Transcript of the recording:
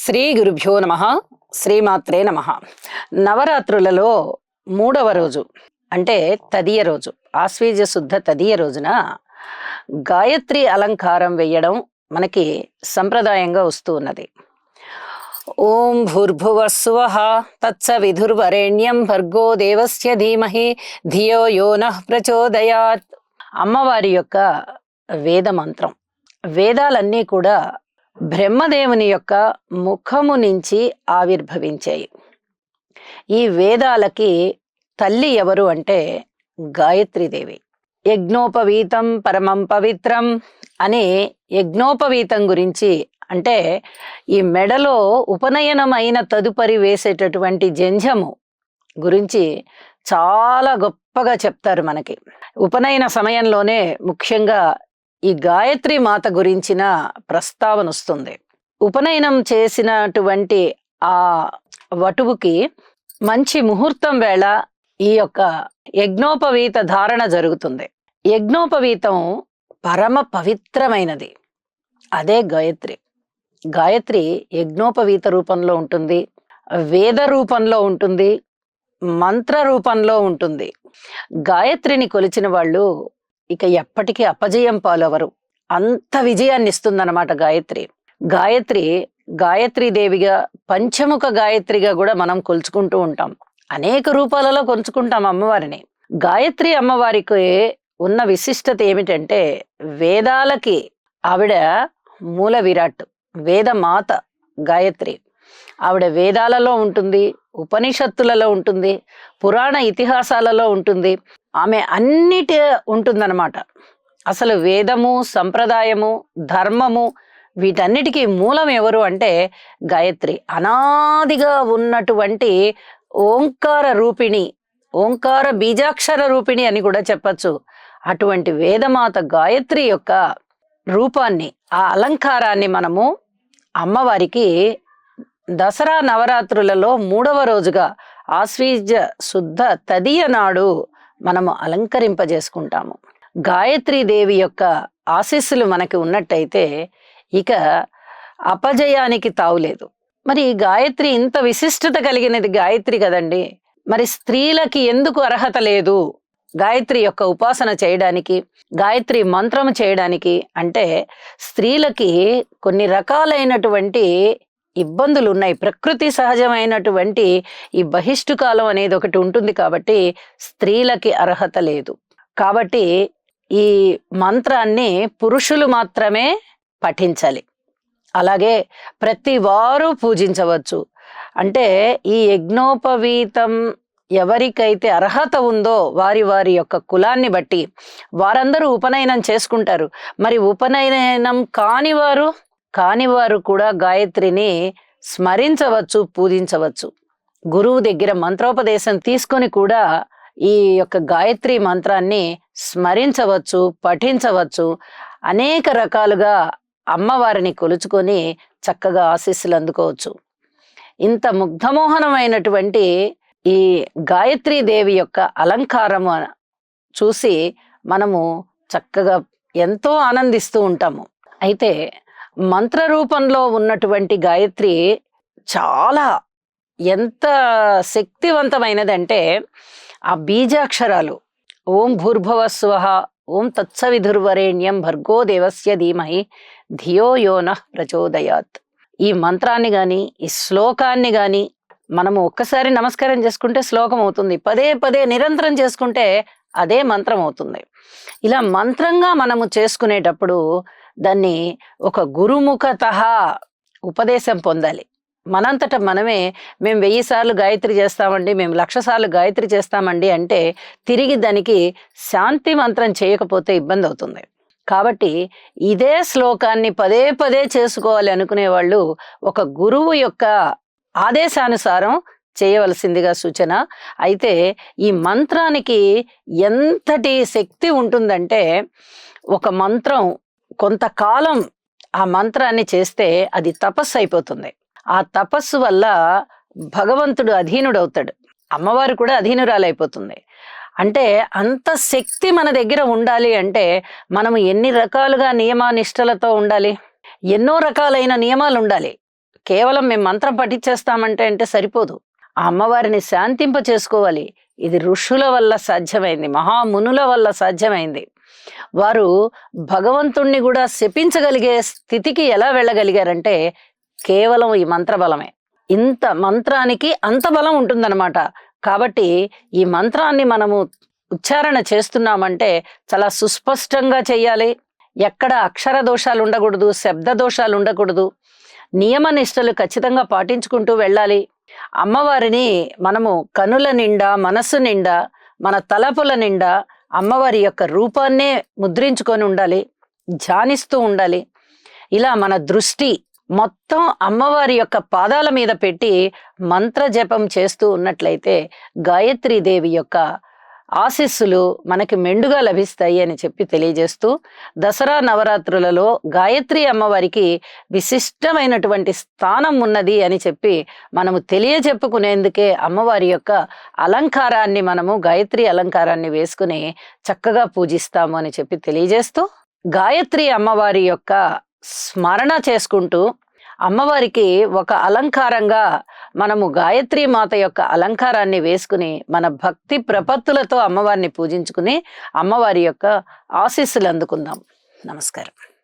శ్రీ గురుభ్యో నమ. శ్రీమాత్రే నమ. నవరాత్రులలో మూడవ రోజు అంటే తదియ రోజు, ఆశ్వీజ శుద్ధ తదియ రోజున గాయత్రి అలంకారం వేయడం మనకి సంప్రదాయంగా వస్తూ ఉన్నది. ఓం భూర్భువస్సువః తత్సవిధుర్వరేణ్యం భర్గో దేవస్య ధీమహి ధియో యో నః ప్రచోదయాత్. అమ్మవారి యొక్క వేద మంత్రం. వేదాలన్నీ కూడా బ్రహ్మదేవుని యొక్క ముఖము నుంచి ఆవిర్భవించాయి. ఈ వేదాలకి తల్లి ఎవరు అంటే గాయత్రీదేవి. యజ్ఞోపవీతం పరమం పవిత్రం అనే యజ్ఞోపవీతం గురించి, అంటే ఈ మెడలో ఉపనయనమైన తదుపరి వేసేటటువంటి జంఝము గురించి చాలా గొప్పగా చెప్తారు మనకి. ఉపనయన సమయంలోనే ముఖ్యంగా ఈ గాయత్రి మాత గురించిన ప్రస్తావన వస్తుంది. ఉపనయనం చేసినటువంటి ఆ వటువుకి మంచి ముహూర్తం వేళ ఈ యొక్క యజ్ఞోపవీత ధారణ జరుగుతుంది. యజ్ఞోపవీతం పరమ పవిత్రమైనది, అదే గాయత్రి. గాయత్రి యజ్ఞోపవీత రూపంలో ఉంటుంది, వేద రూపంలో ఉంటుంది, మంత్ర రూపంలో ఉంటుంది. గాయత్రిని కొలిచిన వాళ్ళు ఇక ఎప్పటికీ అపజయం పాలవరు. అంత విజయాన్ని ఇస్తుందన్నమాట గాయత్రి. గాయత్రీదేవిగా, పంచముఖ గాయత్రిగా కూడా మనం కొలుచుకుంటూ ఉంటాం. అనేక రూపాలలో కొలుచుకుంటాం అమ్మవారిని. గాయత్రి అమ్మవారికి ఉన్న విశిష్టత ఏమిటంటే, వేదాలకి ఆవిడ మూల విరాట్, వేదమాత గాయత్రి. ఆవిడ వేదాలలో ఉంటుంది, ఉపనిషత్తులలో ఉంటుంది, పురాణ ఇతిహాసాలలో ఉంటుంది. ఆమె అన్నిటి ఉంటుందన్నమాట. అసలు వేదము, సంప్రదాయము, ధర్మము వీటన్నిటికీ మూలం ఎవరు అంటే గాయత్రి. అనాదిగా ఉన్నటువంటి ఓంకార రూపిణి, ఓంకార బీజాక్షర రూపిణి అని కూడా చెప్పచ్చు. అటువంటి వేదమాత గాయత్రి యొక్క రూపాన్ని, ఆ అలంకారాన్ని మనము అమ్మవారికి దసరా నవరాత్రులలో మూడవ రోజుగా ఆశ్వీజ శుద్ధ తదియ నాడు మనము అలంకరింపజేసుకుంటాము. గాయత్రీదేవి యొక్క ఆశీస్సులు మనకి ఉన్నట్టయితే ఇక అపజయానికి తావులేదు. మరి ఈ గాయత్రి ఇంత విశిష్టత కలిగినది గాయత్రి కదండి. మరి స్త్రీలకి ఎందుకు అర్హత లేదు గాయత్రి యొక్క ఉపాసన చేయడానికి, గాయత్రి మంత్రము చేయడానికి అంటే, స్త్రీలకి కొన్ని రకాలైనటువంటి ఇబ్బందులు ఉన్నాయి. ప్రకృతి సహజమైనటువంటి ఈ బహిష్టుకాలం అనేది ఒకటి ఉంటుంది కాబట్టి స్త్రీలకి అర్హత లేదు. కాబట్టి ఈ మంత్రాన్ని పురుషులు మాత్రమే పఠించాలి. అలాగే ప్రతి వారు పూజించవచ్చు. అంటే ఈ యజ్ఞోపవీతం ఎవరికైతే అర్హత ఉందో వారి వారి యొక్క కులాన్ని బట్టి వారందరూ ఉపనయనం చేసుకుంటారు. మరి ఉపనయనం కానివారు కూడా గాయత్రిని స్మరించవచ్చు, పూజించవచ్చు. గురువు దగ్గర మంత్రోపదేశం తీసుకొని కూడా ఈ యొక్క గాయత్రి మంత్రాన్ని స్మరించవచ్చు, పఠించవచ్చు. అనేక రకాలుగా అమ్మవారిని కొలుచుకొని చక్కగా ఆశీస్సులు అందుకోవచ్చు. ఇంత ముగ్ధమోహనమైనటువంటి ఈ గాయత్రీదేవి యొక్క అలంకారము చూసి మనము చక్కగా ఎంతో ఆనందిస్తూ ఉంటాము. అయితే మంత్ర రూపంలో ఉన్నటువంటి గాయత్రి చాలా ఎంత శక్తివంతమైనదంటే, ఆ బీజాక్షరాలు ఓం భూర్భువస్సువః ఓం తత్సవిధుర్వరేణ్యం భర్గో దేవస్య ధీమహి ధియో యో నః ప్రచోదయాత్. ఈ మంత్రాన్ని కానీ, ఈ శ్లోకాన్ని కానీ మనము ఒక్కసారి నమస్కారం చేసుకుంటే శ్లోకం అవుతుంది, పదే పదే నిరంతరం చేసుకుంటే అదే మంత్రం అవుతుంది. ఇలా మంత్రంగా మనము చేసుకునేటప్పుడు దాన్ని ఒక గురుముఖతః ఉపదేశం పొందాలి. మనంతట మనమే మేము 1000 సార్లు గాయత్రి చేస్తామండి, మేము 1,00,000 సార్లు గాయత్రి చేస్తామండి అంటే తిరిగి దానికి శాంతి మంత్రం చేయకపోతే ఇబ్బంది అవుతుంది. కాబట్టి ఇదే శ్లోకాన్ని పదే పదే చేసుకోవాలి అనుకునే వాళ్ళు ఒక గురువు యొక్క ఆదేశానుసారం చేయవలసిందిగా సూచన. అయితే ఈ మంత్రానికి ఎంతటి శక్తి ఉంటుందంటే, ఒక మంత్రం కొంతకాలం ఆ మంత్రాన్ని చేస్తే అది తపస్సు అయిపోతుంది. ఆ తపస్సు వల్ల భగవంతుడు అధీనుడవుతాడు, అమ్మవారు కూడా అధీనురాలైపోతుంది. అంటే అంత శక్తి మన దగ్గర ఉండాలి అంటే మనము ఎన్ని రకాలుగా నియమానిష్టలతో ఉండాలి, ఎన్నో రకాలైన నియమాలు ఉండాలి. కేవలం మేము మంత్రం పఠించేస్తామంటే అంటే సరిపోదు. ఆ అమ్మవారిని శాంతింప చేసుకోవాలి. ఇది ఋషుల వల్ల సాధ్యమైంది, మహామునుల వల్ల సాధ్యమైంది. వారు భగవంతుణ్ణి కూడా శపించగలిగే స్థితికి ఎలా వెళ్ళగలిగారంటే కేవలం ఈ మంత్ర బలమే. ఇంత మంత్రానికి అంత బలం ఉంటుందన్నమాట. కాబట్టి ఈ మంత్రాన్ని మనము ఉచ్చారణ చేస్తున్నామంటే చాలా సుస్పష్టంగా చెయ్యాలి. ఎక్కడ అక్షర దోషాలు ఉండకూడదు, శబ్ద దోషాలు ఉండకూడదు. నియమ నిష్టలు ఖచ్చితంగా పాటించుకుంటూ వెళ్ళాలి. అమ్మవారిని మనము కనుల నిండా, మనసు నిండా, మన తలపుల నిండా అమ్మవారి యొక్క రూపాన్నే ముద్రించుకొని ఉండాలి, ధ్యానిస్తూ ఉండాలి. ఇలా మన దృష్టి మొత్తం అమ్మవారి యొక్క పాదాల మీద పెట్టి మంత్ర జపం చేస్తూ ఉన్నట్లయితే గాయత్రీదేవి యొక్క ఆశీస్సులు మనకి మెండుగా లభిస్తాయి అని చెప్పి తెలియజేస్తూ, దసరా నవరాత్రులలో గాయత్రి అమ్మవారికి విశిష్టమైనటువంటి స్థానం ఉన్నది అని చెప్పి మనము తెలియజెప్పుకునేందుకే అమ్మవారి యొక్క అలంకారాన్ని, మనము గాయత్రి అలంకారాన్ని వేసుకుని చక్కగా పూజిస్తాము అని చెప్పి తెలియజేస్తూ, గాయత్రి అమ్మవారి యొక్క స్మరణ చేసుకుంటూ అమ్మవారికి ఒక అలంకారంగా మనము గాయత్రి మాత యొక్క అలంకారాన్ని వేసుకుని మన భక్తి ప్రపత్తులతో అమ్మవారిని పూజించుకుని అమ్మవారి యొక్క ఆశీస్సులు అందుకుందాం. నమస్కారం.